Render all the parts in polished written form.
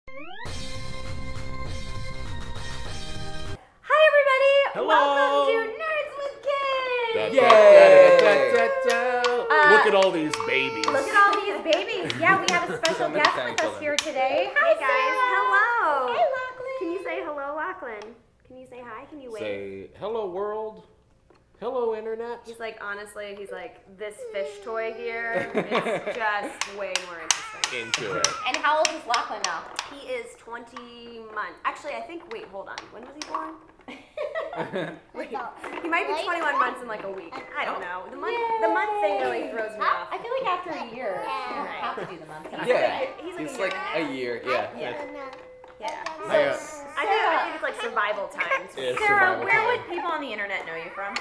Hi everybody! Hello! Welcome to Nerds with Kids! Yay! Look at all these babies. Look at all these babies. Yeah, we have a special guest with us here today. Hi, Hey guys, hello! Hey, Lachlan! Can you say hello, Lachlan? Can you say hi? Can you wave? Say, hello world. Hello internet. He's like, honestly, he's like, this fish toy here is just way more interesting. Into it. And how old is Lachlan now? He is 20 months. Actually, I think, wait, hold on. When was he born? Wait, he might be 21 months in like a week. I don't know. The month thing really throws me off. I feel like after a year, you don't have to do the month. Yeah, He's like a year, yeah. Yeah. I I think it's like survival time. It's Sarah, survival where time. would people on the internet know you from?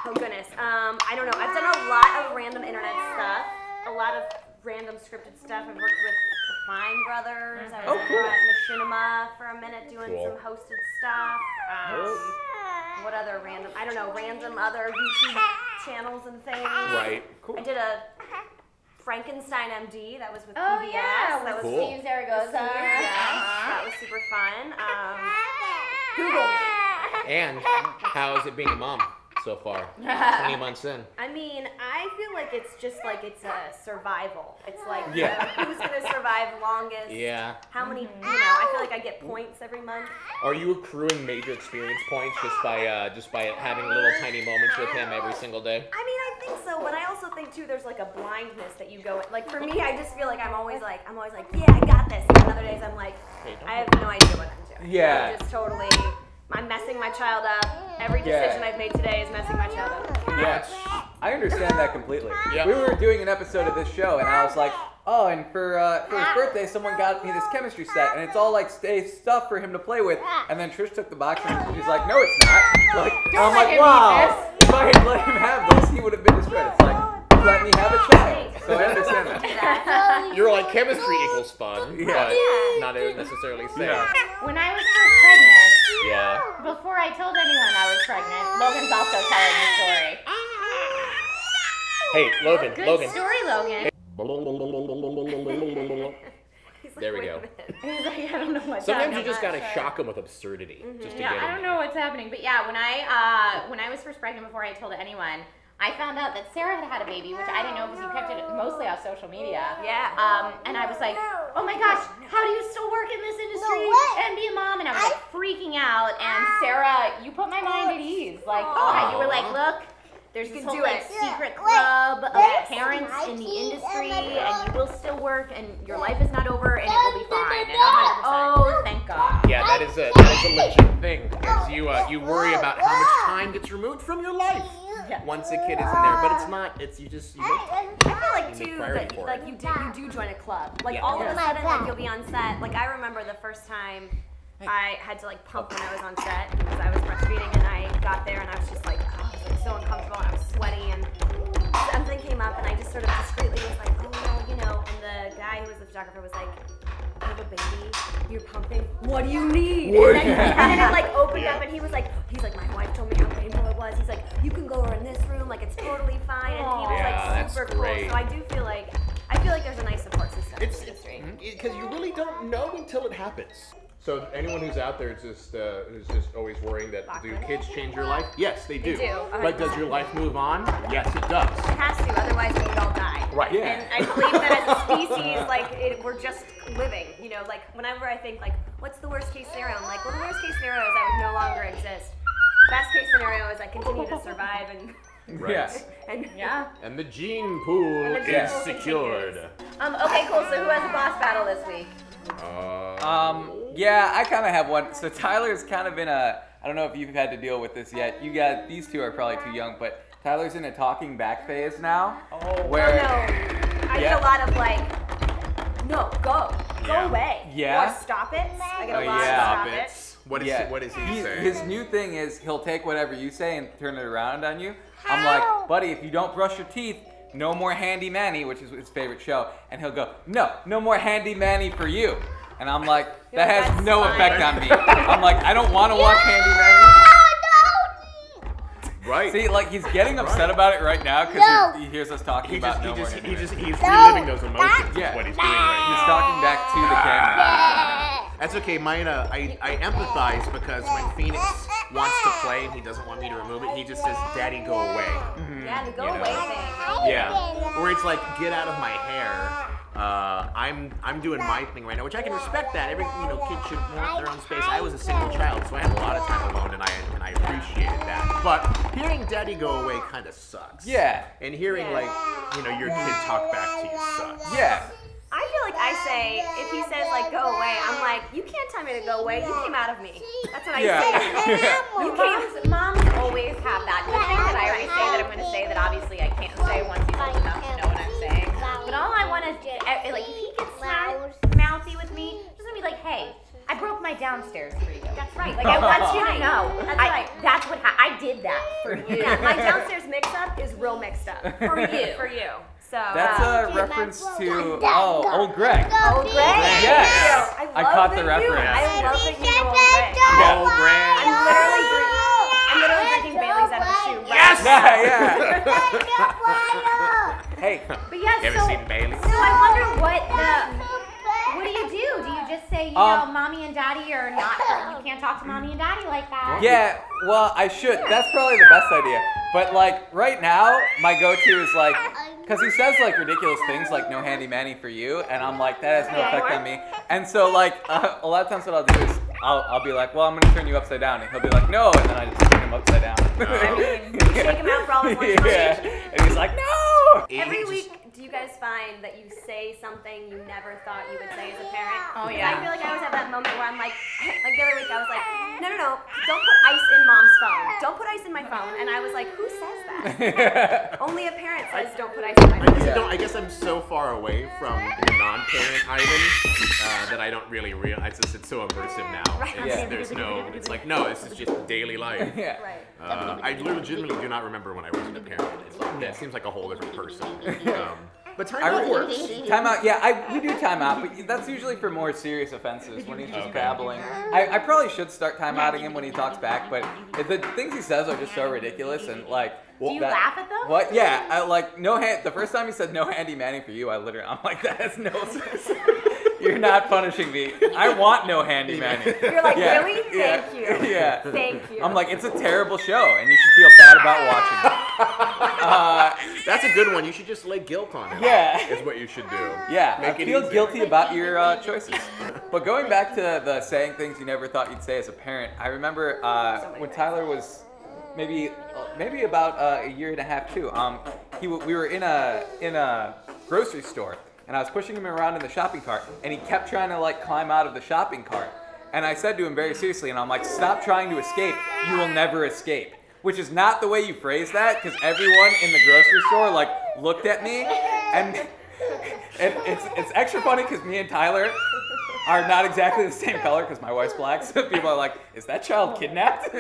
Oh goodness. I don't know. I've done a lot of random internet stuff. A lot of random scripted stuff. I've worked with the Fine Brothers. I was cool. at Machinima for a minute doing Cool. some hosted stuff. What other random? I don't know. Random other YouTube channels and things. Right. Cool. I did a Frankenstein MD. That was with Oh PBS. yeah, That with was Cool. Steve Zaragoza. that was super fun. Google me. And how is it being a mom so far? 20 months in. I mean, I feel like it's just like it's a survival. It's like Yeah. who's gonna survive longest? Yeah. How many? I feel like I get points every month. Are you accruing major experience points just by having little tiny moments with him every single day? I mean, I think so, but I also think too there's like a blindness that you go like. For me, I just feel like I'm always like yeah, I got this. And other days I'm like I have no idea what I'm doing. Yeah. I'm just totally. I'm messing my child up. Every decision I've made today is messing my child up. Yeah, I understand that completely. Yeah. We were doing an episode of this show, and I was like, oh, and for his birthday, someone got me this chemistry set, and it's all like stuff for him to play with. And then Trish took the box, and she's like, no, it's not. Like, I'm like, wow, if I had let him have this, he would have been destroyed. It's like, let me have a child. So I understand that. You're like, chemistry equals fun, Yeah. but not necessarily safe. Yeah. When I was first pregnant, Yeah. before I told anyone I was pregnant, Logan's also telling the story. Hey, Logan. Good Logan. story, Logan. He's like, There we wait a go. minute. He's like, I don't know what's Sometimes happening. you just I'm gotta not sure. shock him with absurdity just to Yeah, get I him. don't know what's happening, but yeah, when I was first pregnant, before I told anyone, I found out that Sarah had a baby, which I didn't know because you kept it mostly off social media. Yeah. And I was like, oh my gosh, how do you still work in this industry and be a mom? And I was like freaking out. And Sarah, you put my mind at ease. Like, you were like, look, there's this whole like secret club of parents in the industry, and you will still work, and your life is not over, and it will be fine. And I'm like, oh, thank God. Yeah, that is a legit thing. Because you worry about how much time gets removed from your life once a kid is in there, but it's not. It's you make I feel like make too priority that for like it. you do join a club. Like Yeah. all of a sudden, like you'll be on set. Like I remember the first time I had to like pump when I was on set because I was breastfeeding, and I got there and I was just like, I was like so uncomfortable and I was sweaty, and something came up and I just sort of discreetly was like, oh no, you know. And the guy who was the photographer was like, you have a baby, you're pumping. What do you need? And then it like opened up, and he's like, my wife told me how painful it was. He's like, you can go over in this room, like it's totally fine. And he was Yeah, like super that's cool. great. So I do feel like there's a nice support system in the industry. Because you really don't know until it happens. So anyone who's out there who's just always worrying that do kids change your life? Yes, they do. They do, But does your life move on? Yes, it does. It has to, otherwise we would all die. Right. Yeah. And I believe that as a species, like we're just living. You know, like whenever I think like, what's the worst case scenario? I'm like, well, the worst case scenario is I would no longer exist. Best case scenario is I continue to survive and. Right. Yes. And And the gene pool And the gene is pool secured. Okay, cool. So who has a boss battle this week? Yeah, I kind of have one. So Tyler's kind of in a, I don't know if you've had to deal with this yet. You got, these two are probably too young, but Tyler's in a talking back phase now. Where, I get a lot of like, no, go away. Yeah. Or stop it. I get a Oh, lot yeah. of stop it. What is he saying? His new thing is he'll take whatever you say and turn it around on you. I'm like, buddy, if you don't brush your teeth, no more Handy Manny, which is his favorite show. And he'll go, no more Handy Manny for you. And I'm like, that has that's no fine. effect on me. I'm like, I don't want to watch Handy Manny. Right. See, like he's getting upset about it right now because he hears us talking about no more Handy Manny. He's reliving those emotions. Yeah. Is what he's doing right He's now. talking back to the camera. That's okay. Mine, I empathize because when Phoenix wants to play and he doesn't want me to remove it, he just says, "Daddy, go away." Yeah, the go away thing. Yeah. Or it's like, "Get out of my hair." I'm doing my thing right now, which I can respect that. Every kid should want their own space. I was a single child, so I had a lot of time alone, and I appreciated that. But hearing Daddy go away kind of sucks. Yeah. And hearing your kid talk back to you sucks. Yeah. I feel like I say, if he says like go away, I'm like, you can't tell me to go away. You came out of me. That's what I say. Moms always have that. The thing that I always say that I'm going to say that obviously I can't say once he's old enough to know what I'm saying. But all I want to do, like if he gets mouthy with me, just going to be like, hey, I broke my downstairs for you. That's right. Like I want you to know. That's right. That's what I did that for you. Yeah, my downstairs mix-up is real mixed up. For you. For you. So, that's a reference to old Greg. Old Greg? Yes. I caught the reference. I love that you know Old Greg. Old Greg. I'm literally drinking Bailey's out of a shoe. Yes! Yeah. Hey. But yeah, You ever seen Bailey's? So I wonder what do you do? Do you just say, mommy and daddy are not, you can't talk to mommy and daddy like that? Yeah, well, I should. That's probably the best idea. But like right now, my go-to is like, because he says like ridiculous things like no handy manny for you, and I'm like, that has no effect on me. And so like a lot of times what I'll do is I'll be like, well, I'm gonna turn you upside down, and he'll be like, no, and then I just turn him upside down. I mean, shake him out for all his work. Yeah, and he's like, no. Every week, do you guys find that you say something you never thought you would say as a parent? Oh yeah. I feel like I always have that moment where I'm like the other week I was like, no, don't put ice in mom's phone. Don't put ice in my phone. And I was like, who says that? Only a parent says don't put ice in my phone. I guess I'm so far away from the non-parent Ivan that I don't really realize this. It's so immersive now. Right. It's like, no, this is just daily life. Yeah. Right. I legitimately do not remember when I wasn't a parent. It seems like a whole different person. But timeout works. Timeout, yeah, we do timeout, but that's usually for more serious offenses when he's just babbling. I probably should start timeouting him when he talks back, but the things he says are just so ridiculous and like. Do you laugh at them? What? Yeah, I like no hand. The first time he said no handy manny for you, I'm like, that has no sense. You're not punishing me. I want no handy manny. You're like, yeah. really? Thank you. Yeah. Thank you. I'm like, it's a terrible show, and you should feel bad about watching it. That's a good one. You should just lay guilt on it. Yeah. Is what you should do. Yeah. Make it feel easier. guilty about your choices. But going back to the saying things you never thought you'd say as a parent, I remember when Tyler was maybe about a year and a half too. We were in a grocery store. And I was pushing him around in the shopping cart, and he kept trying to like climb out of the shopping cart. And I said to him very seriously, and I'm like, stop trying to escape. You will never escape. Which is not the way you phrase that, because everyone in the grocery store like looked at me, and it's extra funny because me and Tyler are not exactly the same color because my wife's black. So people are like, is that child kidnapped?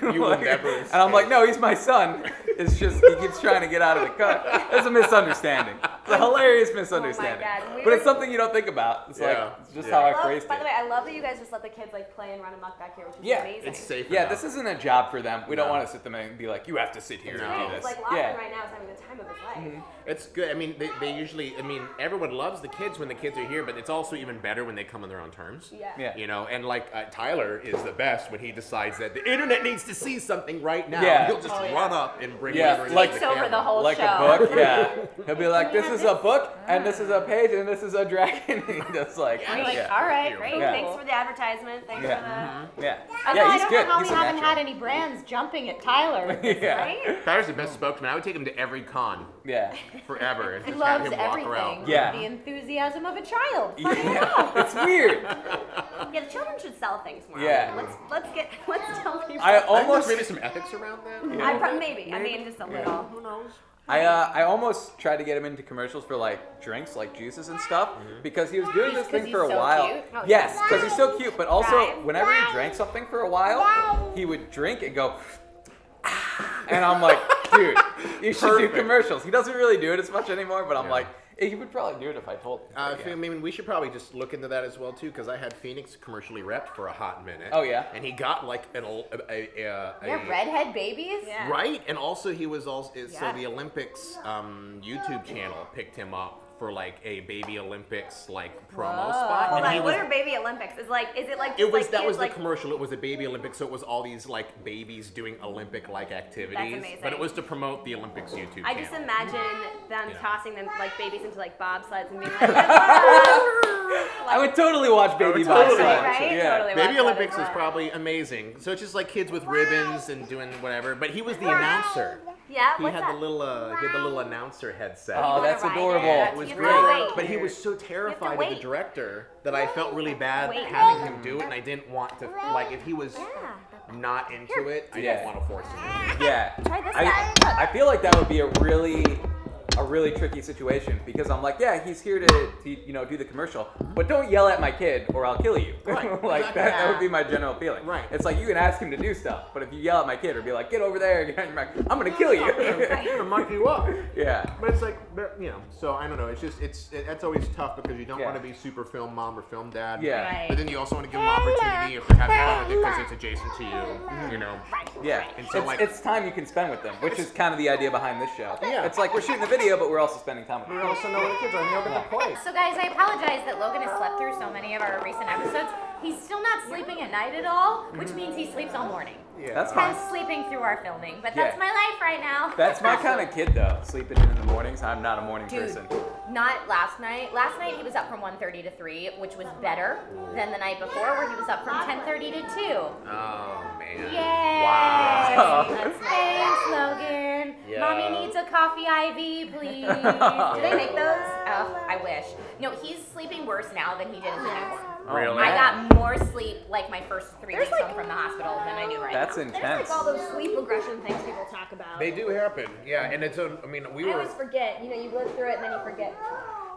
You will never escape. And I'm like, no, he's my son. It's just he keeps trying to get out of the cut. It's a misunderstanding. It's a hilarious misunderstanding. Oh my God. But it's something you don't think about. It's like, it's just how I phrased it. By the way, I love that you guys just let the kids like play and run amok back here, which is amazing. It's safe. Yeah, this isn't a job for them. We don't want to sit them and be like, you have to sit here and do this. It's like Lachlan right now is having the time of his life. Mm-hmm. It's good. I mean, they usually, everyone loves the kids when the kids are here, but it's also even better when they come on their own terms. Yeah. You know, and like Tyler is the best when he decides that the internet needs to see something right now. Yeah. He'll just run up and bring it like takes over the whole like show. a book, yeah. He'll be like, this is a book, and this is a page, and this is a dragon. He just like, all right, Great. Yeah. Thanks for the advertisement. Thanks for the. Yeah. I He's don't good. know how He's we a haven't natural. had any brands jumping at Tyler. Yeah. Right? Tyler's the best spokesman. I would take him to every con Yeah. forever and He just have loves him walk everything. around. Yeah. The enthusiasm of a child. Yeah. It's weird. Yeah, the children should sell things more. Yeah. Let's tell people. I I think almost there's maybe some ethics around that. I maybe. I mean, just a little. Who knows? I almost tried to get him into commercials for like drinks, like juices and stuff, because he was doing this thing for a while. Cute? Oh, yes, because he's so cute. But also, Right. whenever he drank something for a while, he would drink and go, and I'm like, dude, you should do commercials. He doesn't really do it as much anymore, but I'm like, he would probably do it if I told him. I mean, we should probably just look into that as well too, because I had Phoenix commercially repped for a hot minute. Oh yeah. And he got like They're redhead babies? Yeah. right, and also he was also so the Olympics YouTube channel picked him up for like a baby Olympics like promo spot. Hold And he on, was, what are baby Olympics? Is it like it was just that like was the like, commercial. It was a baby Olympics, so it was all these like babies doing Olympic-like activities. That's amazing. But it was to promote the Olympics YouTube I channel. just imagine them tossing them like babies into like bobsleds and being like, I would totally watch Baby totally Bobsled. watch it. Yeah. Totally. Baby watch that Olympics as is well. probably amazing. So it's just like kids with ribbons and doing whatever. But he was the announcer. Yeah, He what's had that? the little announcer headset. Oh, that's ride it. adorable. It was You great, have to wait. but he was so terrified of the wait. director that I felt really bad Wait. having him do it, and I didn't want to. Like, if he was not into it, I Yeah. didn't want to force him. Yeah. Try this guy. I feel like that would be a really tricky situation because I'm like, yeah, he's here to do the commercial, but don't yell at my kid or I'll kill you. Right. Like Exactly. that would be my general feeling. Right. It's like you can ask him to do stuff, but if you yell at my kid or be like, get over there, get on your back, I'm gonna kill you. I'm gonna mark you up. Yeah. But it's like, so I don't know. It's just, that's always tough because you don't Yeah. want to be super film mom or film dad. Yeah. Right. But then you also want to give them opportunity if they're having fun with it because it's adjacent to you, you know. Yeah. And so, It's time you can spend with them, which is kind of the idea behind this show. Yeah. It's like we're shooting the video, but we're also spending time with We them. also know where the kids are and they'll get the play. So guys, I apologize that Logan has slept through so many of our recent episodes. He's still not sleeping at night at all, which means he sleeps all morning. Yeah. That's fine. Hence sleeping through our filming, but Yeah. that's my life right now. That's my kind of kid, though. Sleeping in the mornings. I'm not a morning Dude, person. not last night. Last night he was up from 1:30 to 3, which was better than the night before where he was up from 10:30 to 2. Oh, man. Yay! Wow. That's Thanks, Logan. Yeah. Mommy needs a coffee IV, please. Do they make those? Oh, I wish. No, he's sleeping worse now than he did as a newborn. Really? I got more sleep like my first 3 weeks home from the hospital than I do right That's now. There's intense. like all those sleep regression things people talk about. They do happen. Yeah, and it's, I mean, I always forget. You know, you live through it and then you forget.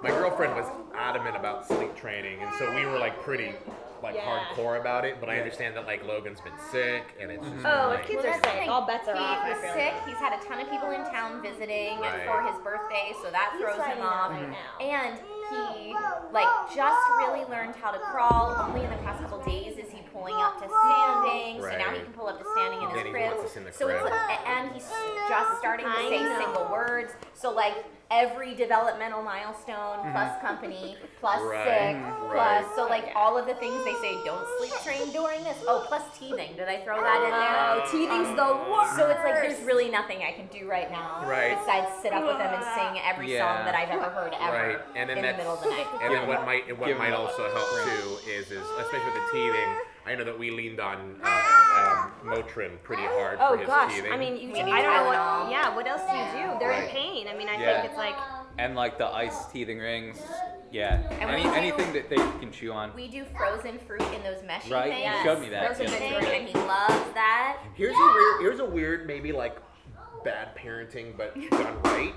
my girlfriend was adamant about sleep training, and so we were like pretty hardcore about it, but I understand that like Logan's been sick and it's just Oh, like, kids Well, are that's the sick. thing. All bets are He off. I was feel sick. like. He's had a ton of people in town visiting Right. for his birthday, so that He's throws him riding off. that right now. And he like just really learned how to crawl. Only in the past couple days is he pulling up to standing. So now he Right. can pull up to standing in Then his he crib. wants us in the So it's crib. and he's just starting to I say know. single words. So like every developmental milestone plus company plus Right. sick Right. plus so like all of the things they say don't sleep train during this. Oh, plus teething. Did I throw that in there? Oh, teething's the worst. So it's like there's really nothing I can do right now Right. besides sit up with them and sing every Yeah. song that I've ever heard ever Right. And then in the that's- middle of the night. And then what might Give him also help too is especially with the teething. I know that we leaned on Motrin pretty hard Oh for his gosh, teething. I mean, We I need don't know Tylenol. what. Yeah, what else do you do? They're in Right. pain. I mean, I Yeah. think it's like. And like the ice teething rings. Yeah. And we do- Anything that they can chew on. We do frozen fruit in those meshy Right, things. you showed me that, Frozen yeah. things, and he loves that. Here's a weird maybe like bad parenting but done right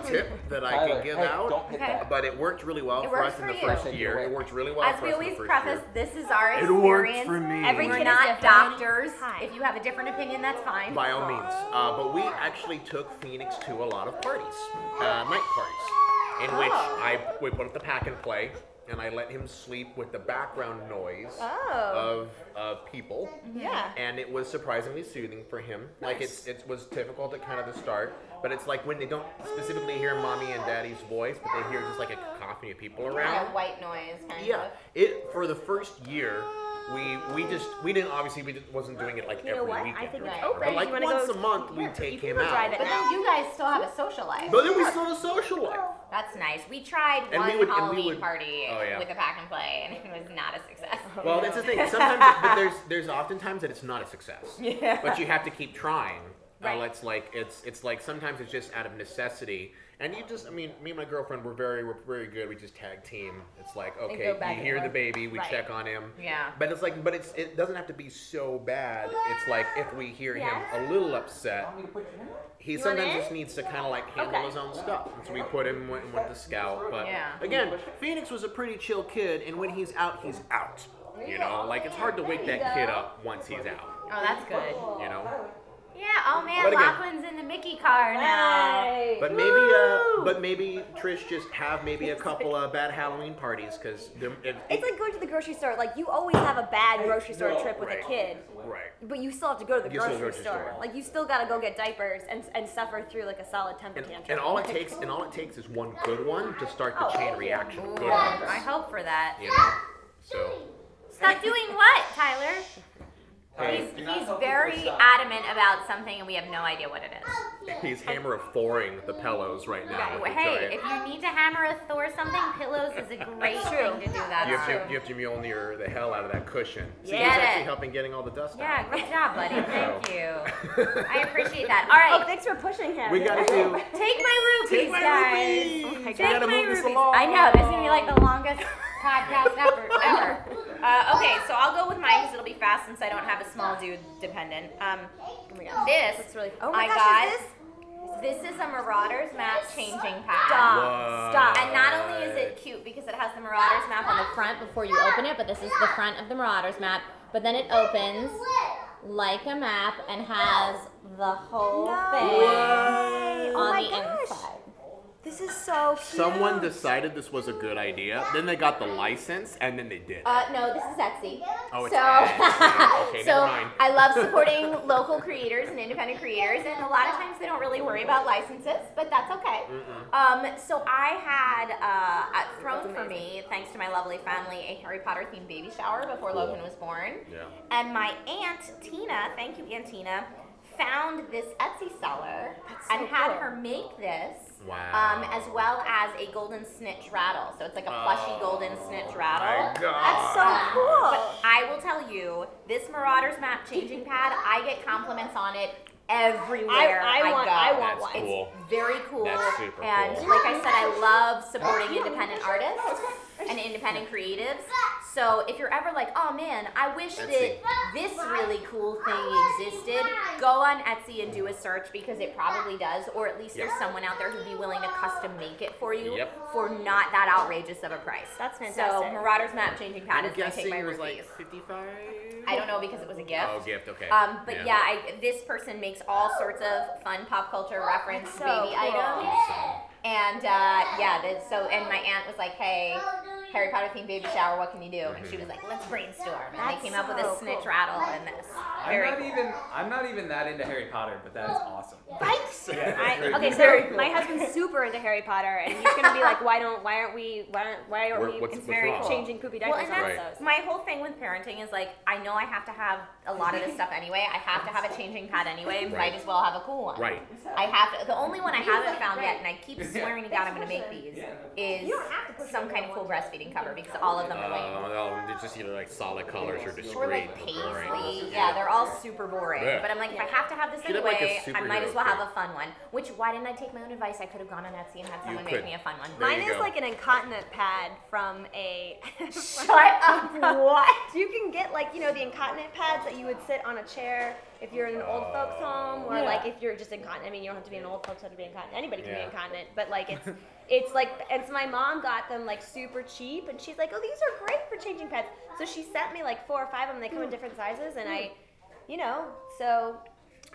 tip that I Tyler, can give hey, out. don't hit Okay. that. But it worked really well It for works us in for the you. first Take it year. away. It worked really well As for we us in always the first preface, year. this is our It experience. worked for me. Every We're kid is not different. doctors. Hi. If you have a different opinion, that's fine. By all means. But we actually took Phoenix to a lot of parties, night parties, in which we put up the pack and play, and I let him sleep with the background noise Oh. of people. Yeah. And it was surprisingly soothing for him. Like it was difficult at kind of the start, but it's like when they don't specifically hear mommy and daddy's voice, but they hear just like a cacophony of people Like around. a white noise kind Yeah, of. it for the first year, we didn't obviously wasn't doing it like You know every what? weekend. I think Right. it's open. But like you wanna once go a month, here, we take you can him go drive out. it But now. then you guys still have a social life. But then we still had a social life. That's nice. We tried And one we would- Halloween party Oh, yeah. with a pack and play, and it was not a success. Well, that's the thing. Sometimes, but there's oftentimes that it's not a success. Yeah. But you have to keep trying. Right. It's like sometimes it's just out of necessity. And you just, I mean, me and my girlfriend we're very good. We just tag team. It's like, go okay, back you and hear the forth. baby, we Right. check on him. Yeah. But it's like, it doesn't have to be so bad. It's like if we hear him a little upset, he want sometimes in? just needs to kind of like handle Okay. his own stuff. And so we put him with the scout. But Yeah. again, Phoenix was a pretty chill kid, and when he's out, he's out. You know, like it's hard to wake that kid up once he's out. Oh, that's good. You know. Yeah. Oh man, But again- Lachlan's in the Mickey car now. But maybe Trish just have maybe a couple of bad Halloween parties because It's like going to the grocery store. Like you always have a bad grocery store trip with a kid. Right. But you still have to go to the You still grocery grocery store. store. Like you still gotta go get diapers and suffer through like a solid temper tantrum. And all it takes is one good one to start the chain reaction. Good I ones. hope for that. You know. So. Stop doing what, Tyler? Hey, He's very adamant about something, and we have no idea what it is. he's hammer of Thoring the pillows right now. with the Hey, giant- if you need to hammer a Thor something, pillows is a great thing to do that. You have to Mjolnir the hell out of that cushion. See, Get he's it. actually helping getting all the dust Yeah, out. good job, buddy. Thank you. I appreciate that. All right. Oh, thanks for pushing him. We gotta do. Take my rupees, Take my guys. rupees. Oh my We God. gotta Take my move this rupees. along. I know, this is gonna be like the longest podcast ever. Okay, so I'll go with mine because it'll be fast since I don't have a small dude dependent. Oh my God. This, That's really. oh my my gosh, God, this is a Marauders map changing pad. Stop. Stop. And not only is it cute because it has the Marauders map on the front before you open it, but this is the front of the Marauders map. But then it opens like a map and has the whole thing on my the gosh. inside. This is so cute. Someone decided this was a good idea. Then they got the license, and then they did. No, this is Etsy. Oh, it's so, Etsy. Okay, so never mind. I love supporting local creators and independent creators, and a lot of times they don't really worry about licenses, but that's okay. So I had thrown for me, thanks to my lovely family, a Harry Potter themed baby shower before Logan was born. Yeah. And my aunt Tina, thank you Aunt Tina, found this Etsy seller and had her make this. Wow. As well as a golden snitch rattle. So it's like a plushy golden snitch rattle. My God. That's so cool. But I will tell you, this Marauders map changing pad, I get compliments on it everywhere I go. I want That's one. cool. It's very cool. That's super and cool. like I said, I love supporting independent artists and independent creatives. So if you're ever like, oh man, I wish that this really cool thing existed, go on Etsy and do a search because it probably does, or at least there's someone out there who'd be willing to custom make it for you for not that outrageous of a price. That's fantastic. So Marauders map changing pad is I'm gonna guessing take my it was rupees. like 55. I don't know because it was a gift. Oh, gift. Okay. But this person makes all sorts of fun pop culture reference So baby cool. items. And and my aunt was like, hey, Harry Potter themed baby shower, what can you do? And she was like, let's brainstorm. And they came up with a snitch rattle and this. I'm not even that into Harry Potter, but that is awesome. Thanks. Okay, so my husband's super into Harry Potter, and he's gonna be like, why aren't we What's wrong? changing poopy Well, diapers and on that's those? my whole thing with parenting is like, I know I have to have a lot of this stuff anyway. I have to have a changing pad anyway. Might as well have a cool one. Right. I have to. The only one I haven't found yet, and I keep swearing to God I'm going to make these, is some kind of cool breastfeeding cover because all of them are lame. They're just either like solid colors or Or discreet. like paisley. Yeah, they're all super boring. Yeah. But I'm like, if I have to have this Should have, like, a anyway, I might as well superhero have a fun one. Which, why didn't I take my own advice? I could have gone on Etsy and had someone could. make me a fun one. There Mine you is go. like an incontinent pad from a. Shut up. What? You can get like the incontinent pads that you would sit on a chair if you're in an old folks home, or like if you're just incontinent. I mean, you don't have to be an old folks home to be incontinent. Anybody can be incontinent, but like it's like, and so my mom got them like super cheap, and she's like, oh, these are great for changing pads. So she sent me like 4 or 5 of them. They come in different sizes, and so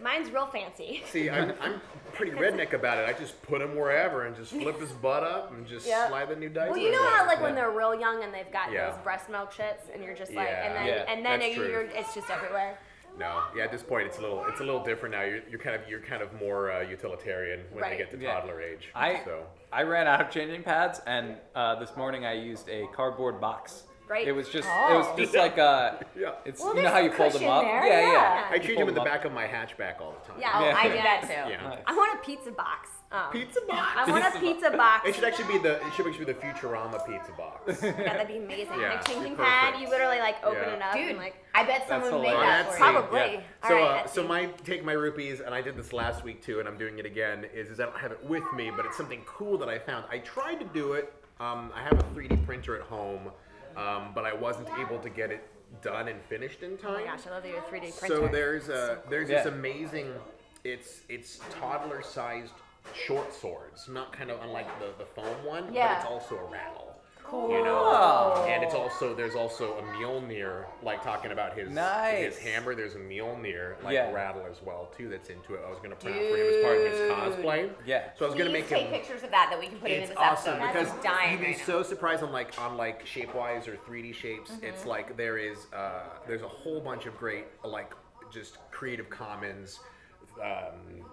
mine's real fancy. See, I'm pretty redneck about it. I just put him wherever and just flip his butt up and just slide the new diaper. Well, you know in how there. like when they're real young and they've got Yeah. those breast milk shits, and you're just like, Yeah. and then That's true. it's just everywhere. No, at this point it's a little different now. You're kind of more utilitarian when they Right. get to toddler age. I ran out of changing pads, and this morning I used a cardboard box. Right. It was just like it's Well, you know how you there's fold them cushion up. there, Yeah. yeah. I change them in the back of my hatchback all the time. Yeah. Oh, Yeah. I do that too. Yeah. I want a pizza box. Pizza box. I want a pizza box. It should actually be the Futurama pizza box. Yeah, that'd be amazing. Yeah, Like changing be pad, perfect. you literally like open Yeah. it up Dude, and like. I bet someone would make hilarious. that for Etsy, you. Probably. Yeah. All So, right, so Etsy. my take my rupees, and I did this last week too, and I'm doing it again. Is I don't have it with me, but it's something cool that I found. I tried to do it. I have a 3D printer at home, but I wasn't able to get it done and finished in time. Oh my gosh, I love that you're a 3D printer. So there's this Yeah. amazing. It's toddler-sized short swords, not kind of unlike the foam one, Yeah. but it's also a rattle. Cool. You know, and there's also a Mjolnir, like talking about his hammer. There's a Mjolnir rattle as well too that's into it. I was gonna print out for him as part of his cosplay. Yeah. So I was gonna make take pictures of that we can put into this episode. Because dying you'd be so surprised on shape-wise or 3D shapes. It's like there's a whole bunch of great just Creative Commons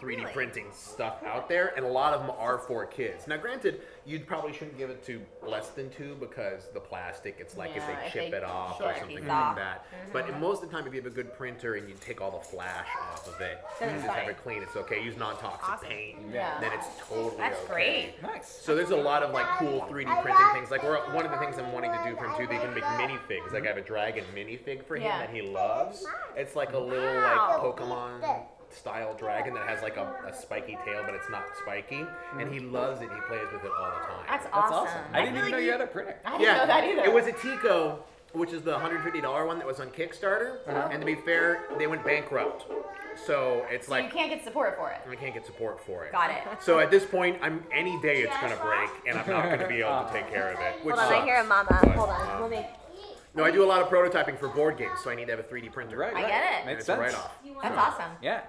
3D printing stuff out there, and a lot of them are for kids. Now, granted, you probably shouldn't give it to less than 2 because the plastic, it's like if they chip it off or something like that. But most of the time, if you have a good printer and you take all the flash off of it, you just have it clean, it's okay. Use non-toxic paint, then it's totally That's great. Nice. So there's a lot of cool 3D printing things. Like one of the things I'm wanting to do for him too, they can make minifigs. Like I have a dragon minifig for him that he loves. It's like a little Pokemon style dragon that has a spiky tail, but it's not spiky, and he loves it. He plays with it all the time. That's awesome. I didn't even know you had a printer. I didn't know that either. It was a Tico, which is the $150 one that was on Kickstarter, and to be fair, they went bankrupt. So it's you can't get support for it. I can't get support for it. Got it. So at this point, any day it's gonna break, and I'm not gonna be able to take care of it. Which Hold on, sucks. I hear a mama. But, Hold on, let me. No, I do a lot of prototyping for board games, so I need to have a 3D printer. Right. I get it. Makes It's sense. a write-off. That's awesome. Yeah.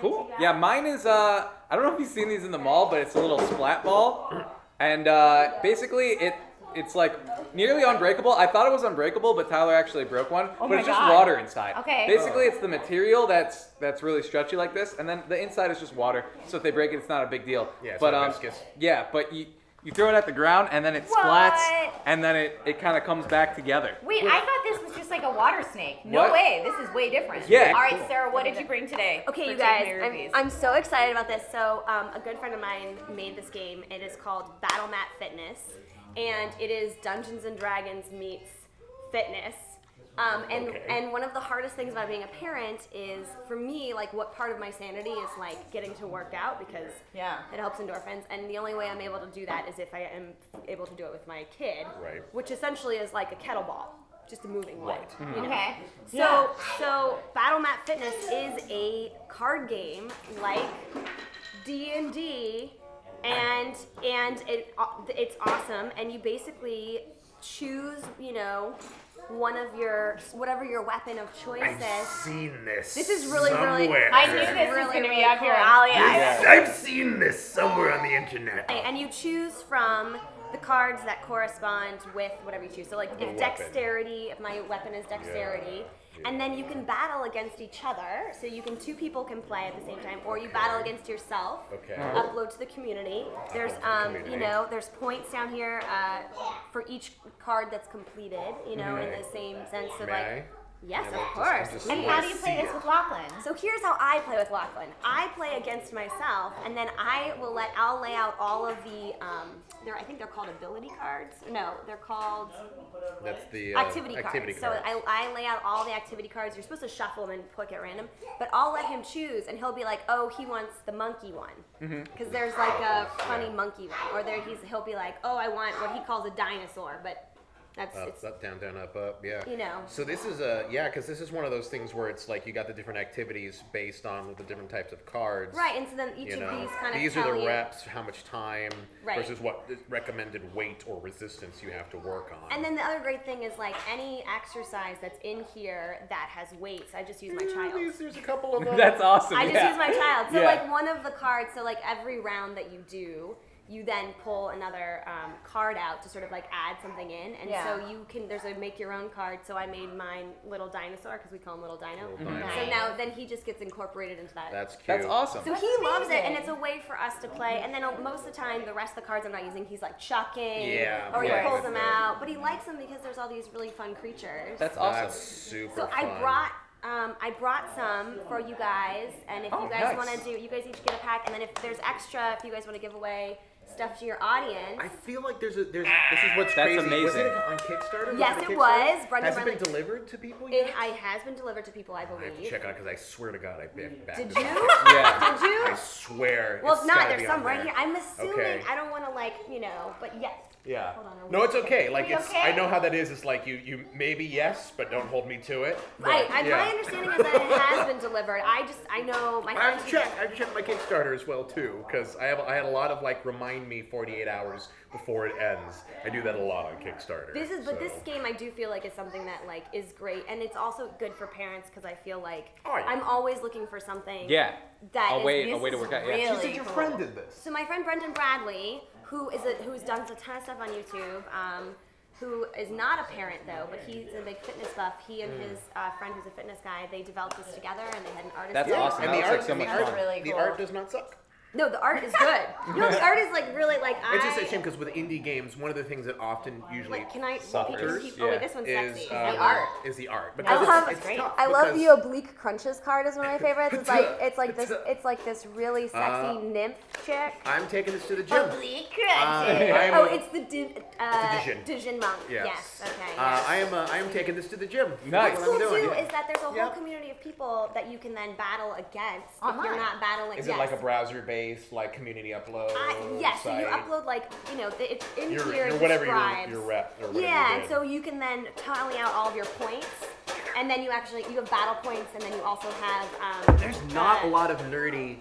Cool. Yeah, mine is I don't know if you've seen these in the mall, but it's a little splat ball, and basically it's like nearly unbreakable. I thought it was unbreakable, but Tyler actually broke one. But it's just water inside. Okay. Basically, it's the material that's really stretchy like this, and then the inside is just water. So if they break it, it's not a big deal. Yeah, it's but not viscous. yeah, but you throw it at the ground, and then it splats, and then it kind of comes back together. Wait, I thought this was just like a water snake. No What? way. This is way different. Yeah. All right, Sarah, what did you bring today? Okay, for you guys, Take Me Reviews? I'm so excited about this. So, a good friend of mine made this game. It is called Battle Mat Fitness, and it is Dungeons and Dragons meets fitness. And one of the hardest things about being a parent is, for me, what part of my sanity is getting to work out, because it helps endorphins. And the only way I'm able to do that is if I am able to do it with my kid, which essentially is like a kettlebell, just a moving one. You know? Okay. So Battle Mat Fitness is a card game like D&D, and it's awesome. And you basically choose, whatever your weapon of choice is. I've seen this. This is really. I knew this was going to be up your cool. alley. I've seen this somewhere on the internet. And you choose from the cards that correspond with whatever you choose. So if dexterity, if my weapon is dexterity, and then you can battle against each other. So two people can play at the same time, or you battle against yourself. Okay. Upload to the community. There's there's points down here for each card that's completed. In the same sense of Yes, of course. And how do you play this with Lachlan? So here's how I play with Lachlan. I play against myself, and then I'll lay out all of the I think they're called ability cards. No, they're called That's the activity cards. So I lay out all the activity cards. You're supposed to shuffle them and pick at random, but I'll let him choose, and he'll be like, oh, he wants the monkey one, because there's a funny monkey one, or he'll be like, oh, I want what he calls a dinosaur, but it's up, down, down, up, yeah. So this is because this is one of those things where it's you got the different activities based on the different types of cards. Right, and so then each of these kind of these are the reps, how much time versus what recommended weight or resistance you have to work on. And then the other great thing is any exercise that's in here that has weights, I just use my child. There's a couple of them. That's awesome. I just use my child. So one of the cards, so every round that you do, you then pull another card out to sort of add something in, and so you can. There's a make your own card. So I made mine Little Dinosaur because we call him Little Dino. So now then he just gets incorporated into that. That's cute. That's awesome. So he loves it, and it's a way for us to play. And then most of the time, the rest of the cards I'm not using, he's chucking, or he pulls them out. But he likes them because there's all these really fun creatures. That's awesome. That's super So fun. I brought some for you guys, and if you guys want to you guys each get a pack, and then if there's extra, if you guys want to give away stuff to your audience. I feel like this is what's That's crazy. amazing. Was it on Kickstarter? Yes, it was. Has it been delivered to people yet? It has been delivered to people, I believe. I have to check on it because I swear to God I bit back. Did to you? Yeah. Did you? I swear. Well, it's if not, gotta there's be some on right there. here. I'm assuming, Okay. I don't want to but yes. Yeah. Hold on, No, it's okay. Like you it's. okay? I know how that is. It's like you maybe yes, but don't hold me to it. But, My yeah. understanding is that it has been delivered. I know my I have friends. to check. I have to check my Kickstarter as well too, because I had a lot of like remind me 48 hours before it ends. I do that a lot on Kickstarter. But this game I do feel like is something that like is great, and it's also good for parents because I feel like I'm always looking for something. Yeah. That A way is to work out. Yeah. really She said your cool. friend did this. So my friend Brendan Bradley, who's done a ton of stuff on YouTube, who is not a parent though, but he's a big fitness buff. He and his friend who's a fitness guy, they developed this together, and they had an artist. That's do it. awesome. And That the looks art, like so much the art, fun. really the cool. art does not suck. No, the art is good. No, the art is like really like It's just a shame because with indie games, one of the things that often usually Like, can I? suffers Oh wait, this one's is sexy. the art. Is the art. I Because love- it's tough I love because- the oblique crunches card is one of my favorites. It's like this really sexy nymph chick. I'm taking this to the gym. Oblique crunches. Oh, it's the Dijin. monk. Yes. Yes. Okay. I am taking this to the gym. Nice. What's That's what cool I'm doing. too is that there's a whole Yeah. community of people that you can then battle against if Online. you're not battling. Is yes. it like a browser-based, like community upload? Yes, so you site? upload like it's in Your here. whatever describes. your rep or whatever. Yeah, you're and doing. so you can then tally out all of your points, and then you have battle points, and then you also have. There's not a lot of nerdy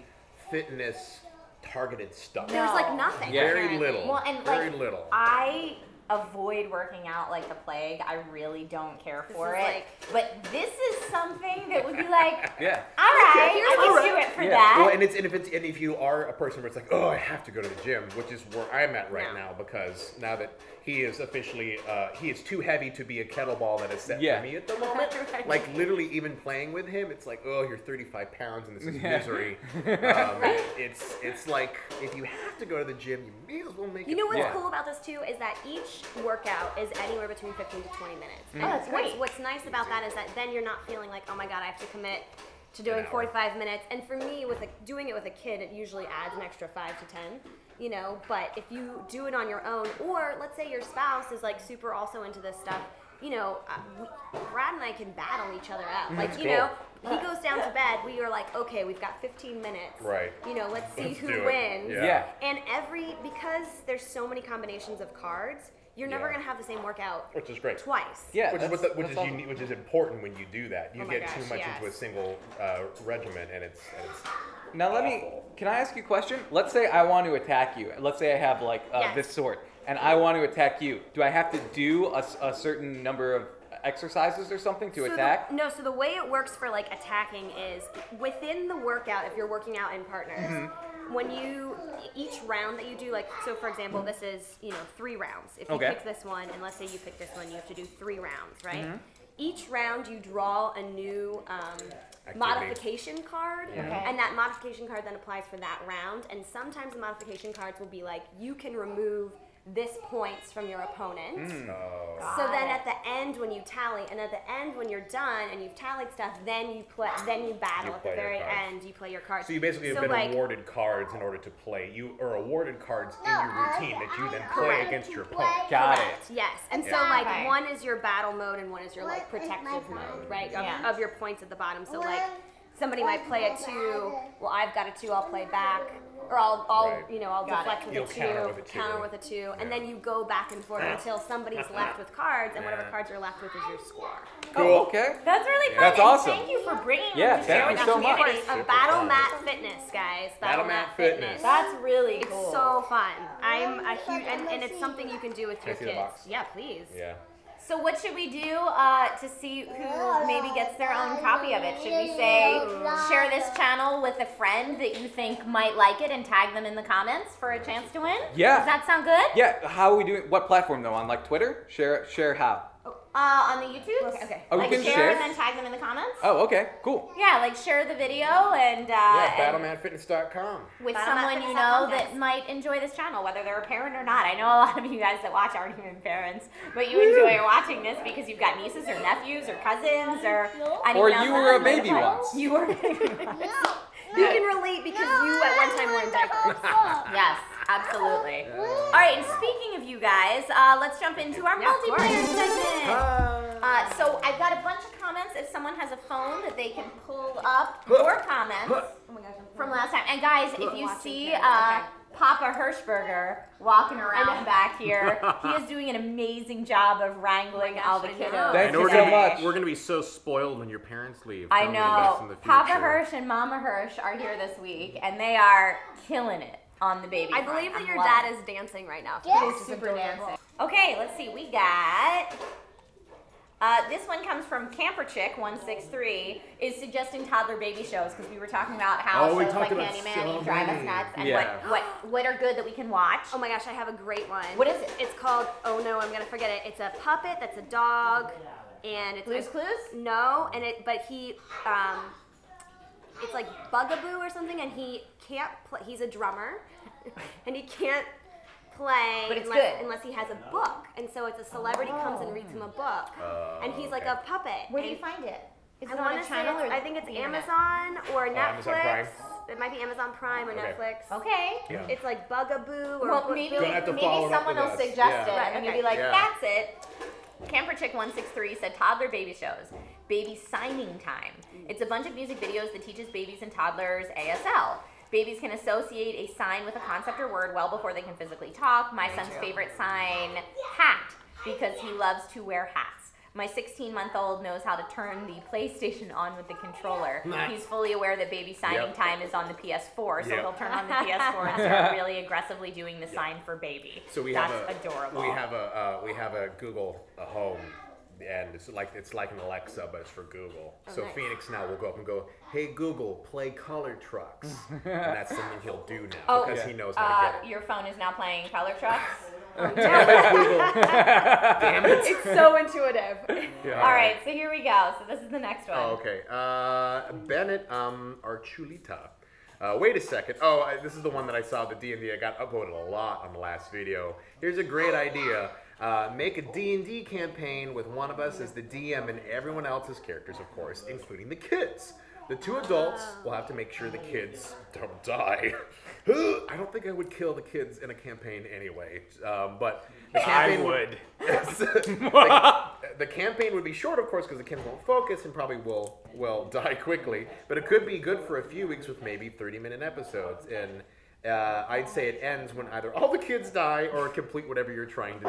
fitness targeted stuff. There's like nothing. Yeah. Very apparently. little. Well, and very like little. I avoid working out like the plague. I really don't care for is it. like- But this is something that would be like, Yeah. all right, Okay, I all can do right. it for Yeah. that. Well, and if you are a person where it's like, oh, I have to go to the gym, which is where I'm at right No. now, because now that he is officially he is too heavy to be a kettlebell that is set Yeah. for me at the moment. Right. Like literally, even playing with him, it's like, oh, you're 35 pounds and this is Yeah. misery. It's like if you have to go to the gym, you may as well make You it know what's Yeah. cool about this too is that each workout is anywhere between 15 to 20 minutes. Oh, that's great. What's nice about that is that then you're not feeling like, oh my god, I have to commit to doing An hour. 45 minutes. And for me, doing it with a kid, it usually adds an extra 5 to 10. You know, but if you do it on your own, or let's say your spouse is like super also into this stuff, you know, Brad and I can battle each other out. Like, you cool. know, he goes down to bed, we are like, okay, we've got 15 minutes. Right. You know, let's see Let's who do it. wins. Yeah. And because there's so many combinations of cards, you're never Yeah. gonna have the same workout Which is great. twice. Yeah. Which is that's which is awesome. unique, which is important when you do that. You Oh my get too gosh, much yes. into a single regiment, and it's Now can I ask you a question? Let's say I want to attack you. Let's say I have like Yes. this sword, and I want to attack you. Do I have to do a certain number of exercises or something to attack? So the way it works for like attacking is within the workout, if you're working out in partners, when each round that you do, like, so for example, this is, 3 rounds. If you Okay. pick this one, and let's say you pick this one, you have to do 3 rounds, right? Each round you draw a new modification card, and that modification card then applies for that round. And sometimes the modification cards will be like, you can remove this points from your opponent. So then at the end when you tally, and at the end when you're done and you've tallied stuff, then you battle. You At play the your very cards. end, you play your cards. So you basically have So, been like, awarded cards in order to play. You are awarded cards in your routine that you then play Correct. against your opponent. Got it. Correct, yes. And so like one is your battle mode and one is your like protective mode, right? Yeah. Of your points at the bottom. So like somebody might play a 2, well I've got a 2, I'll play back. Or I'll Right. I'll deflect with You'll a 2, counter with a 2. and then you go back and forth until somebody's left with cards, and whatever cards you're left with is your score. Cool. Oh, okay. That's really fun. That's and awesome. Thank you for bringing Yeah, them to share thank with you the so much. community. A Super Battle fun. Mat Fitness, guys. Battle Mat Fitness. That's really It's cool. so fun. I'm a huge, and it's something you can do with your see the kids. box? Yeah, please. Yeah. So what should we do to see who maybe gets their own copy of it? Should we say share this channel with a friend that you think might like it and tag them in the comments for a chance to win? Yeah. Does that sound good? Yeah. How are we doing? What platform though? On like Twitter? Share how? On the YouTube? Okay. Oh, you like can share share? and then tag them in the comments? Oh, okay. Cool. Yeah, like share the video and Yeah, and battlematfitness.com. with Battle someone Mat you Fitness know dot com, that guys. might enjoy this channel, whether they're a parent or not. I know a lot of you guys that watch aren't even parents, but you enjoy watching this because you've got nieces or nephews or cousins or anyone Or else you that were a might baby play. once. You were a baby once. You can relate because you at one time were in diapers. Yes, absolutely. All right, and speaking of you guys, let's jump into our Yeah, of course. multiplayer segment. So I've got a bunch of comments. If someone has a phone that they can pull up your comments Oh my gosh, from last time. And guys, if you Watching see kids, okay. Papa Hirschberger walking around back here. He is doing an amazing job of wrangling all the kiddos. Thank you so much. We're gonna be so spoiled when your parents leave. I know. In the future. Papa Hirsch and Mama Hirsch are here this week, and they are killing it on the baby front. I believe that your dad is dancing right now. He's super dancing. Okay, let's see. We got... this one comes from Camper Chick 163 is suggesting toddler baby shows because we were talking about how shows like Candyman drive us nuts and what are good that we can watch. Oh my gosh, I have a great one. What is it? It's called, oh no, I'm gonna forget it. It's a puppet that's a dog, and it's Blue's Clues? No, but he it's like Bugaboo or something, and he can't play. He's a drummer, and he can't play unless he has a book. And so it's a celebrity comes and reads him a book, and he's like a puppet. Where do you find it? Is it I on a channel or I think it's Amazon or Netflix. Amazon Prime. It might be Amazon Prime or Netflix. Okay. Yeah. It's like Bugaboo or Well, maybe someone will suggest it, and you'll be like, that's it. Camper Chick 163 said toddler baby shows. Baby signing time. It's a bunch of music videos that teaches babies and toddlers ASL. Babies can associate a sign with a concept or word well before they can physically talk. My son's favorite sign, hat, because he loves to wear hats. My 16-month-old knows how to turn the PlayStation on with the controller. He's fully aware that baby signing time is on the PS4, so he'll turn on the PS4 and start really aggressively doing the sign for baby. So That's adorable. We have a Google Home, and it's like an Alexa, but it's for Google. So nice. Phoenix now will go up and go, "Hey Google, play Color Trucks," and that's something he'll do now because he knows how to get it. Your phone is now playing Color Trucks. Damn it, Google! Damn it! It's so intuitive. Yeah. All right, so here we go. So this is the next one. Oh, okay. Bennett Archulita. Wait a second. This is the one that I saw, the D&D. I got upvoted a lot on the last video. Here's a great idea. Make a D&D campaign with one of us as the DM and everyone else as characters, of course, including the kids. The two adults will have to make sure the kids don't die. I don't think I would kill the kids in a campaign anyway, but the campaign would. The campaign would be short, of course, because the kids won't focus and probably will die quickly. But it could be good for a few weeks with maybe 30-minute episodes. And I'd say it ends when either all the kids die or complete whatever you're trying to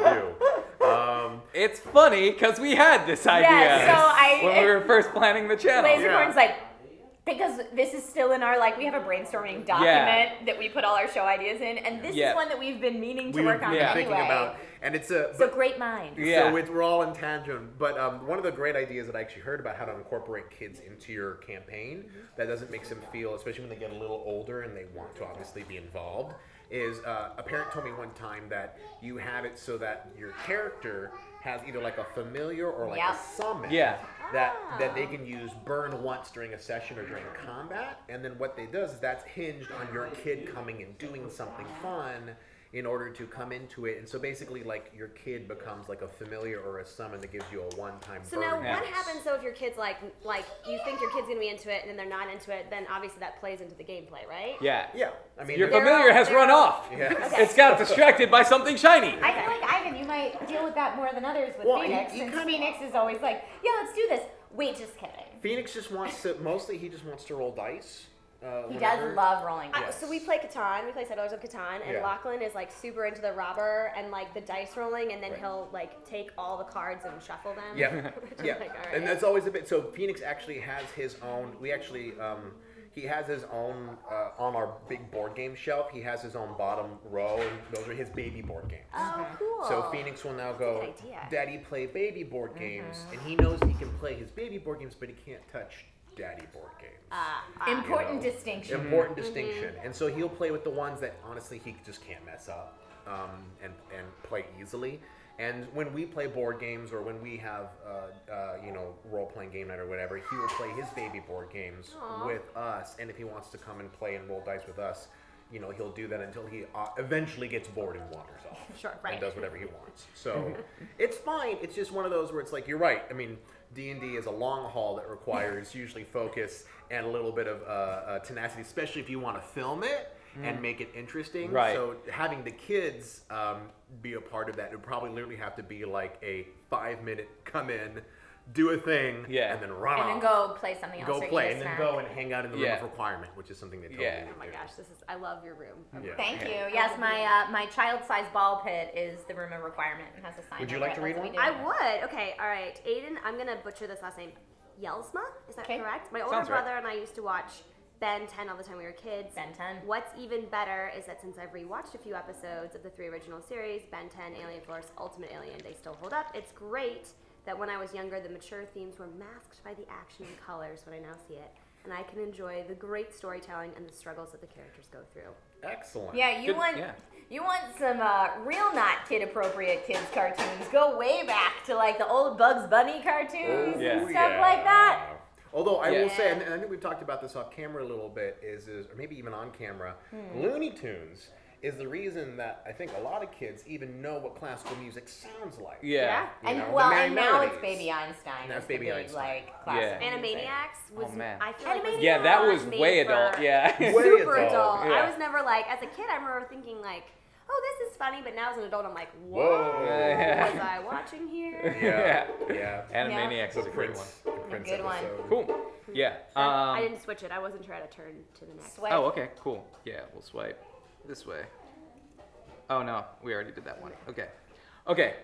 do. It's funny because we had this idea when we were first planning the channel. Lasercorn's like, because this is still in our, we have a brainstorming document that we put all our show ideas in, and this is one that we've been meaning to work on anyway. Thinking about, and it's a... So great minds. Yeah. So we're all in tangent, but one of the great ideas that I actually heard about how to incorporate kids into your campaign that doesn't make them feel, especially when they get a little older and they want to obviously be involved, is a parent told me one time that you have it so that your character has either like a familiar or like a summon that they can use burn once during a session or during combat, and then what they does is that's hinged on your kid coming and doing something fun in order to come into it. And so basically like your kid becomes like a familiar or a summon that gives you a one-time burn. So now what happens so if your kid's like you think your kid's gonna be into it and then they're not into it, then obviously that plays into the gameplay, right? Yeah. I mean, your familiar has run off. It's got distracted by something shiny. I feel like, Ivan, you might deal with that more than others with Phoenix, since Phoenix is always like, yeah, let's do this. Wait, just kidding. Phoenix just wants to, he just wants to roll dice. He does love rolling dice. So we play Catan, we play Settlers of Catan, and Lachlan is like super into the robber and like the dice rolling, and then he'll like take all the cards and shuffle them. Yeah, yeah. Like, right. And that's always a bit, so Phoenix actually has his own, he has his own, on our big board game shelf, he has his own bottom row, and those are his baby board games. Oh, cool. So Phoenix will now go, Daddy, play baby board games, and he knows he can play his baby board games, but he can't touch Daddy board games. Important distinction. Important distinction. And so he'll play with the ones that honestly he just can't mess up and play easily. And when we play board games or when we have role-playing game night or whatever, he will play his baby board games with us. And if he wants to come and play and roll dice with us, he'll do that until he eventually gets bored and wanders off. Sure, right. And does whatever he wants. So it's fine. It's just one of those where it's like, you're right. I mean, D&D is a long haul that requires usually focus and a little bit of tenacity, especially if you want to film it and make it interesting. Right. So having the kids be a part of that, it would probably literally have to be like a 5-minute come in, do a thing, Yeah. and then run And then go play something else. Go or play, eat a and then snack. go and hang out in the room of requirement, which is something they totally do. Oh my gosh, I love your room. Yeah. Thank you. Yes, my child-sized ball pit is the room of requirement and has a sign. Would you over like it. to read That's one? what I we do. would. Okay, all right. Aiden, I'm going to butcher this last name. Yelsma? Is that Okay. correct? My older Sounds right. brother and I used to watch Ben 10 all the time we were kids. Ben 10. What's even better is that since I've rewatched a few episodes of the 3 original series, Ben 10, Alien Force, Ultimate Alien, they still hold up. It's great that when I was younger, the mature themes were masked by the action and colors when I now see it. And I can enjoy the great storytelling and the struggles that the characters go through. Excellent. Yeah, you want some real not kid appropriate kids cartoons. Go way back to like the old Bugs Bunny cartoons and stuff like that. Although I will say, and I think we've talked about this off camera a little bit, or maybe even on camera, Looney Tunes is the reason that I think a lot of kids even know what classical music sounds like. Yeah. And know, the well, Merry and now it's Melodies. Baby Einstein. Now it's is the Baby big, Einstein. like classic music. Animaniacs was, Oh, man. I feel like, was Yeah, that not was made way for- adult. Yeah. Way Super adult, adult. yeah. I was never like, as a kid, I remember thinking like, oh, this is funny, but now as an adult, I'm like, Whoa. whoa, Yeah. was I watching here? Yeah. Animaniacs is a great Prince, one. the Prince good one. episode. Cool. Yeah. I didn't switch it. I wasn't sure how to turn to the next. Swipe. Oh, okay, cool. Yeah, we'll swipe this way. Oh no, we already did that one. Okay. Okay,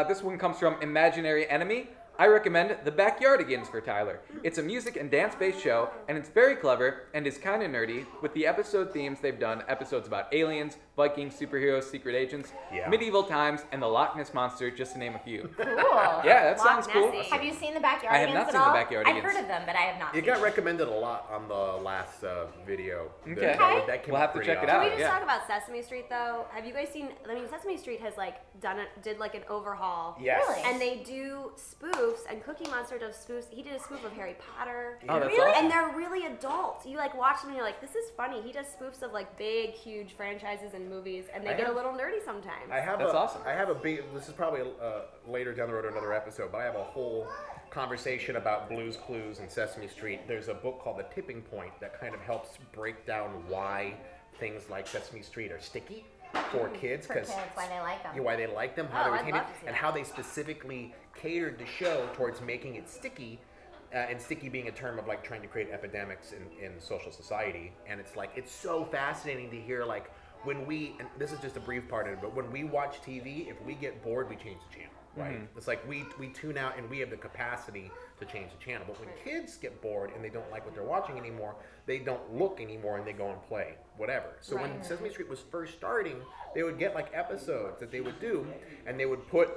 this one comes from Imaginary Enemy. I recommend The Backyardigans for Tyler. It's a music and dance-based show, and it's very clever and is kind of nerdy. With the episode themes, they've done episodes about aliens, Vikings, superheroes, secret agents, medieval times, and the Loch Ness Monster, just to name a few. Cool. Yeah, that sounds cool. Nessie. Have you seen the Backyardigans I have not at seen the all? Backyardigans. I've heard of them, but I have not It seen got them. recommended a lot on the last video. Okay. That came We'll have up to pretty check it Can out. we just yeah. talk about Sesame Street though? Have you guys seen? I mean, Sesame Street has like did like an overhaul. Yes. Really? And they do spoofs, and Cookie Monster does spoofs. He did a spoof of Harry Potter. Oh, that's Really? awesome. And they're really adult. You like watch them and you're like, this is funny. He does spoofs of like big, huge franchises and movies, and they get a little nerdy sometimes. That's awesome. I have a big. This is probably later down the road, another episode, but I have a whole conversation about Blue's Clues and Sesame Street. There's a book called The Tipping Point that kind of helps break down why things like Sesame Street are sticky for kids, For kids, why they like them. why they like them, how Oh, they I'd retain it, love to see and that. how they specifically catered the show towards making it sticky. And sticky being a term of like trying to create epidemics in social society. And it's like, it's so fascinating to hear like when we, and this is just a brief part of it, but when we watch TV, if we get bored, we change the channel, right? It's like we tune out and we have the capacity to change the channel. But when kids get bored and they don't like what they're watching anymore, they don't look anymore and they go and play, whatever. So when Sesame Street was first starting, they would get like episodes that they would do and they would put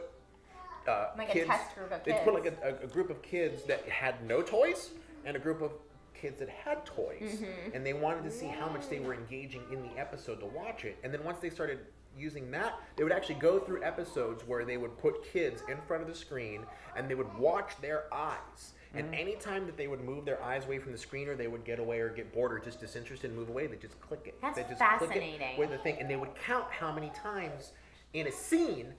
Like a kids, test group of they'd kids. put like a group of kids that had no toys and a group of kids that had toys, and they wanted to see how much they were engaging in the episode to watch it. And then once they started using that, they would actually go through episodes where they would put kids in front of the screen and they would watch their eyes. And anytime that they would move their eyes away from the screen, or they would get away or get bored or just disinterested and move away, they just click it. That's they just fascinating. Click it with the thing, and they would count how many times in a scene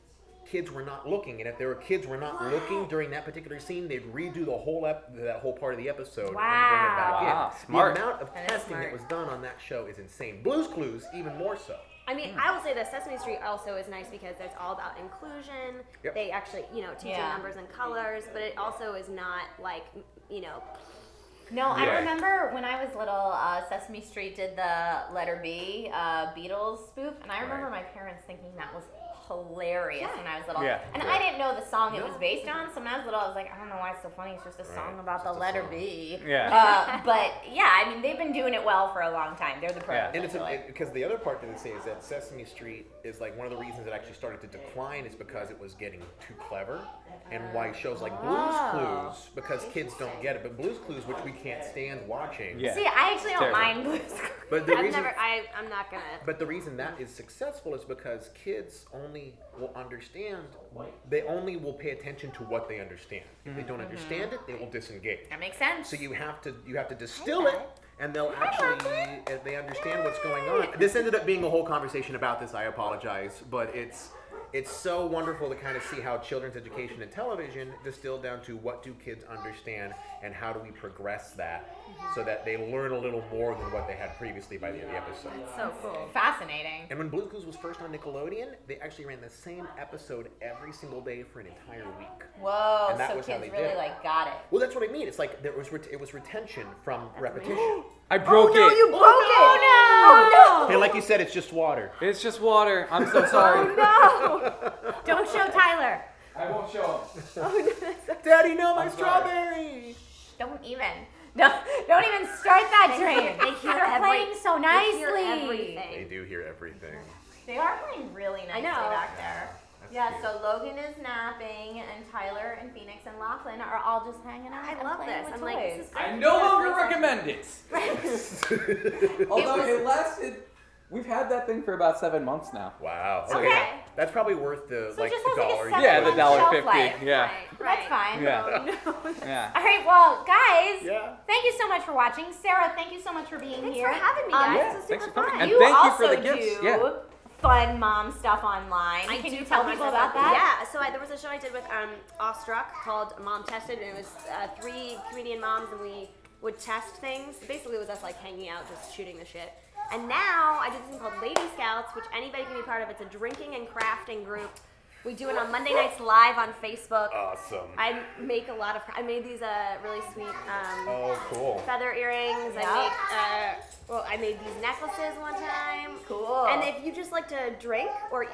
kids were not looking, and if there were kids were not looking during that particular scene, they'd redo the whole that whole part of the episode and bring it back Wow, in. smart. The amount of That is testing that smart. was done on that show is insane. Blue's Clues even more so. I mean, I will say that Sesame Street also is nice because it's all about inclusion. Yep. They actually, teach you numbers and colors, but it also is not like, No, I Yeah. remember when I was little, Sesame Street did the Letter B Beatles spoof, and I remember my parents thinking that was hilarious when I was little. Yeah. And I didn't know the song it was based on, so when I was little, I was like, I don't know why it's so funny. It's just a song about the letter B. Yeah. But yeah, I mean, they've been doing it well for a long time. They're the pros. Yeah. And it's essentially. because the other part that they say is that Sesame Street is like one of the reasons it actually started to decline is because it was getting too clever, and why shows like Blue's Clues, because kids don't get it, but Blue's Clues, which we can't stand watching. Yeah. See, I actually don't Terrible. mind Blue's Clues. But the reason, I'm not gonna. but the reason that is successful is because kids only will understand. They only will pay attention to what they understand. If they don't understand it, they will disengage. That makes sense. So you have to distill it, and they'll actually, if they understand what's going on. This ended up being a whole conversation about this. I apologize, but it's it's so wonderful to kind of see how children's education and television distilled down to what do kids understand and how do we progress that so that they learn a little more than what they had previously by the end of the episode. So cool. Fascinating. And when Blue's Clues was first on Nickelodeon, they actually ran the same episode every single day for an entire week. Whoa, And that so was how kids they really did it. like got it. Well, that's what I mean. It's like it was retention from repetition. I broke it. You broke it. Oh Hey, like you said, it's just water. It's just water. I'm so sorry. no! Don't show Tyler. I won't show him. Daddy, no, my I'm sorry. strawberry. Don't even. Don't even start that train. They hear They're playing so nicely. They hear everything. They do hear everything. They are playing really nicely know. back there. That's Yeah, cute. so Logan is napping, and Tyler and Phoenix and Lachlan are all just hanging out. I and love playing this. with I'm like, toys. this is great. I no longer recommend it. Although it lasted, we've had that thing for about 7 months now. Wow. Okay. That's probably worth the So like just the has like a dollar. 7 Yeah, the month shelf $1.50. life. Yeah. That's fine. Yeah. Yeah. All right, well, guys, Yeah. thank you so much for watching. Sarah, thank you so much for being Thanks here. for having me, guys. Yeah, This was thanks super for coming. fun. And You thank you also for the gifts. do Yeah. fun mom stuff online. I Can do you tell tell people myself about that? Yeah, so there was a show I did with Awestruck called Mom Tested, and it was 3 comedian moms, and we would test things. Basically, it was us like hanging out, just shooting the shit. And now I do this thing called Lady Scouts, which anybody can be part of. It's a drinking and crafting group. We do it on Monday nights live on Facebook. Awesome. I make a lot of. I made these really sweet Oh, cool. feather earrings. I made these necklaces one time. Cool. And if you just like to drink or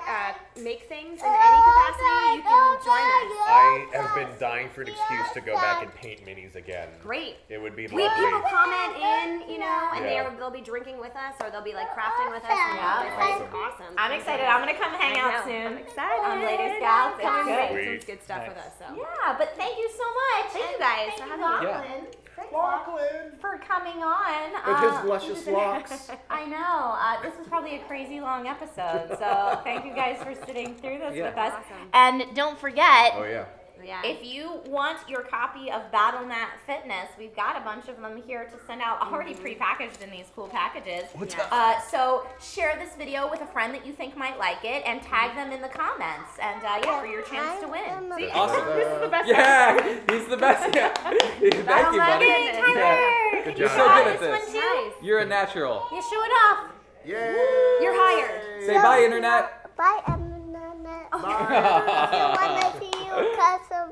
make things in any capacity, you can join us. I have been dying for an excuse to go back and paint minis again. Great. It would be We have people lovely. comment in, and Yeah. they'll be drinking with us, or they'll be like crafting with us. And Yeah. it's awesome. I'm excited. I'm going to come hang I out know. soon. I'm excited. On Lady Scouts. Come and It's make good. some good stuff Nice. with us. So. Yeah, but thank you so much. Thank you And guys thank for you, having me. Lachlan. Thanks, Lachlan. for coming on. With his luscious locks. I know. This was probably a crazy long episode, so thank you guys for sitting through this Yeah. with us. Awesome. And don't forget, Oh, yeah. Yeah. if you want your copy of BattleNet Fitness, we've got a bunch of them here to send out already prepackaged in these cool packages. What's Yeah. So share this video with a friend that you think might like it and tag them in the comments. And for your chance to win. See? Awesome. This is the best Yeah, he's the best. Yeah. Thank you, buddy. Yay, Tyler! Good Can job. you You're so try good at this one this. too? Nice. You're a natural. You show it off. Yay! You're hired. Say bye, internet. Bye, Internet. I want to see you custom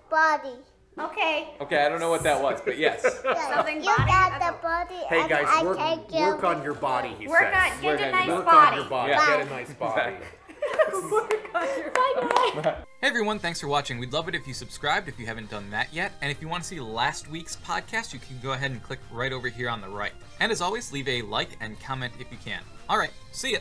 body. Okay. Okay, I don't know what that was, but yes. Something You body? got the body. Hey, and guys, I work take care on of your body, he Work says. on, get a Work nice on Work body. on your body. Yeah. Get a nice body. Hey everyone, thanks for watching. We'd love it if you subscribed if you haven't done that yet. And if you want to see last week's podcast, you can go ahead and click right over here on the right. And as always, leave a like and comment if you can. All right, see ya.